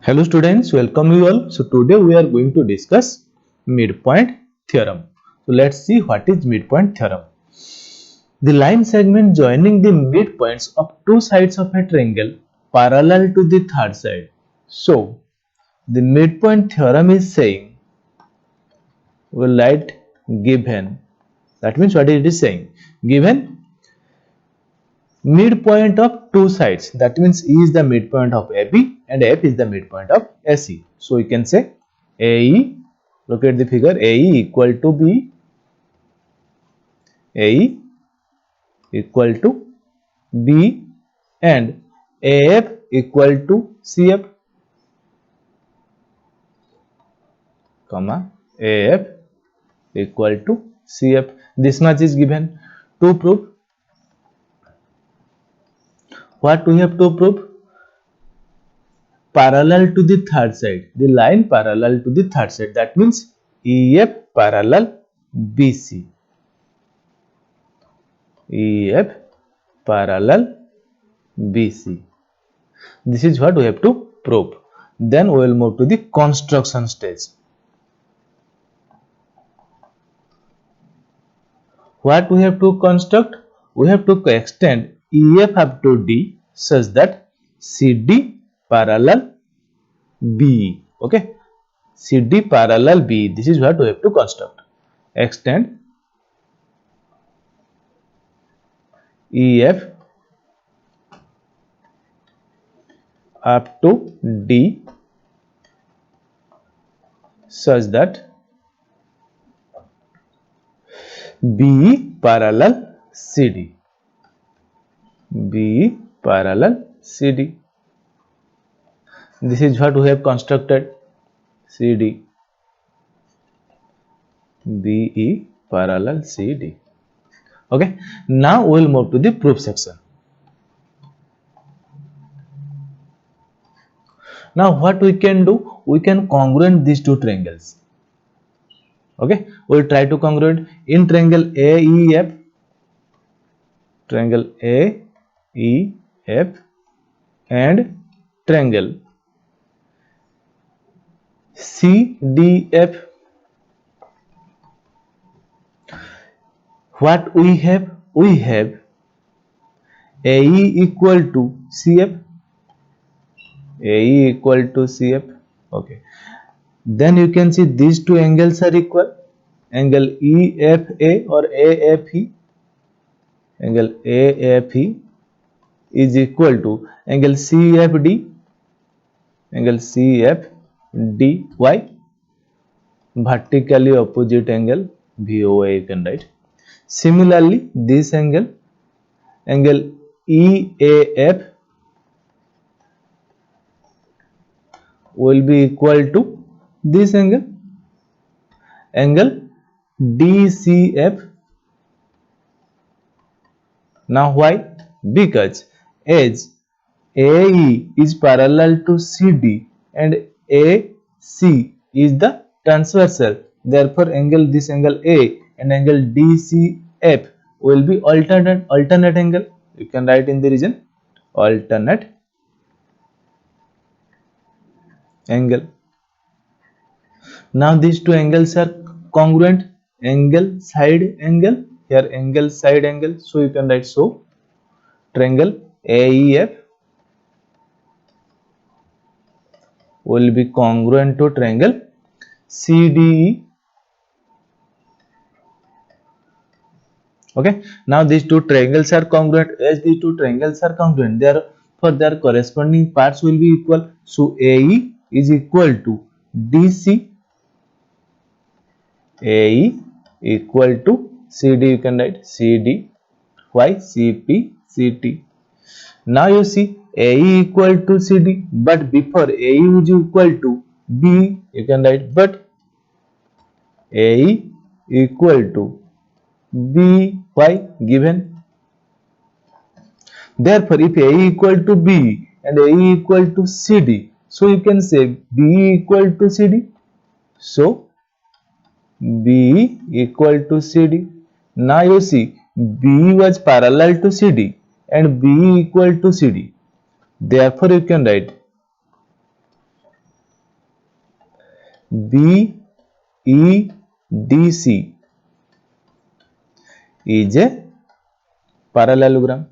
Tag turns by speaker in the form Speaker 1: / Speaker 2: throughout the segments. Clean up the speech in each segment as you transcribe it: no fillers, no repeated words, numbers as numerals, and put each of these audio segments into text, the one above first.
Speaker 1: Hello students, welcome you all. So today we are going to discuss midpoint theorem. So let's see what is midpoint theorem. The line segment joining the midpoints of two sides of a triangle parallel to the third side. So the midpoint theorem is saying we'll write given. That means what it is saying? Given midpoint of two sides, that means E is the midpoint of AB and F is the midpoint of AC. So you can say AE, look at the figure, AE equal to B, AE equal to B and AF equal to CF, comma AF equal to CF. This much is given. To prove, what we have to prove? Parallel to the third side, the line parallel to the third side, that means EF parallel BC, EF parallel BC. This is what we have to prove. Then we will move to the construction stage. What we have to construct? We have to extend EF up to D such that CD parallel BE. Okay, CD parallel BE. This is what we have to construct. Extend EF up to D such that BE parallel CD, BE parallel CD. This is what we have constructed, CD, BE parallel CD. Okay, now we will move to the proof section. Now what we can do? We can congruent these two triangles. Okay, we will try to congruent in triangle AEF, triangle AEF and triangle CDF. What we have? We have AE equal to CF, AE equal to CF. Okay, then you can see these two angles are equal. Angle EFA or AFE, angle AFE is equal to angle CFD, angle CFD. Why? Vertically opposite angle VOA you can write. Similarly, this angle, angle EAF will be equal to this angle, angle DCF. Now why? Because as AE is parallel to CD and AC is the transversal, therefore this angle A and angle DCF will be alternate angle. You can write in the region alternate angle. Now these two angles are congruent, angle side angle, here angle side angle, so you can write so triangle AEF will be congruent to triangle CDE. Okay, now these two triangles are congruent. As these two triangles are congruent, therefore their corresponding parts will be equal. So AE is equal to DC, AE equal to CD. You can write CD. Why? CP CT. Now you see AE equal to CD, but before AE is equal to B, you can write but AE equal to B. Why? Given. Therefore, if AE equal to B and AE equal to CD, so you can say B equal to CD. So B equal to CD. Now you see B was parallel to CD and B equal to CD. Therefore, you can write BEDC is a parallelogram.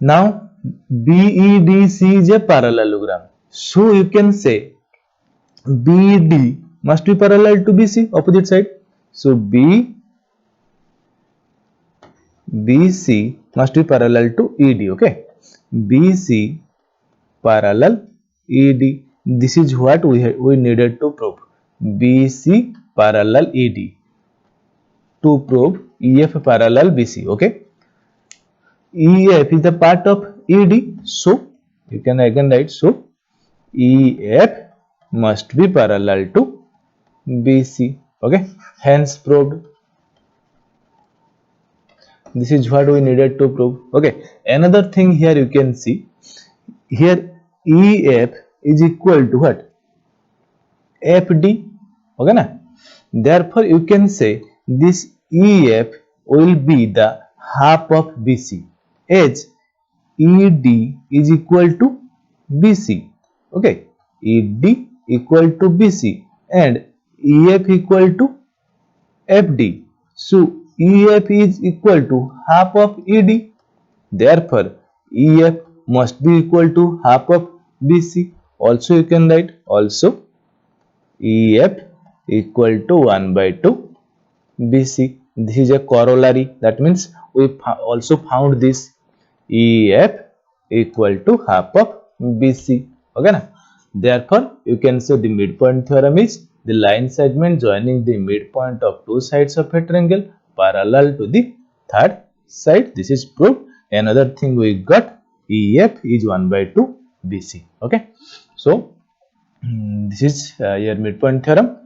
Speaker 1: Now BEDC is a parallelogram. So you can say BD must be parallel to BC, opposite side. So BC must be parallel to ED. Okay, BC parallel ED. This is what we needed to prove. BC parallel ED to prove EF parallel BC. Okay, EF is a part of ED, so you can again write, so EF must be parallel to BC. Okay, hence proved. This is what we needed to prove. Okay, another thing here you can see, here EF is equal to what? FD. Okay na? Therefore you can say this EF will be the half of BC, as ED is equal to BC. Okay, ED equal to BC and EF equal to FD. So EF is equal to half of ED. Therefore EF must be equal to half of BC. Also you can write, also EF equal to 1 by 2 BC. This is a corollary. That means we also found this EF equal to half of BC. Okay na? Therefore you can say the midpoint theorem is the line segment joining the midpoint of two sides of a triangle parallel to the third side. This is proved. Another thing we got, EF is 1 by 2 BC. Okay, so this is your midpoint theorem.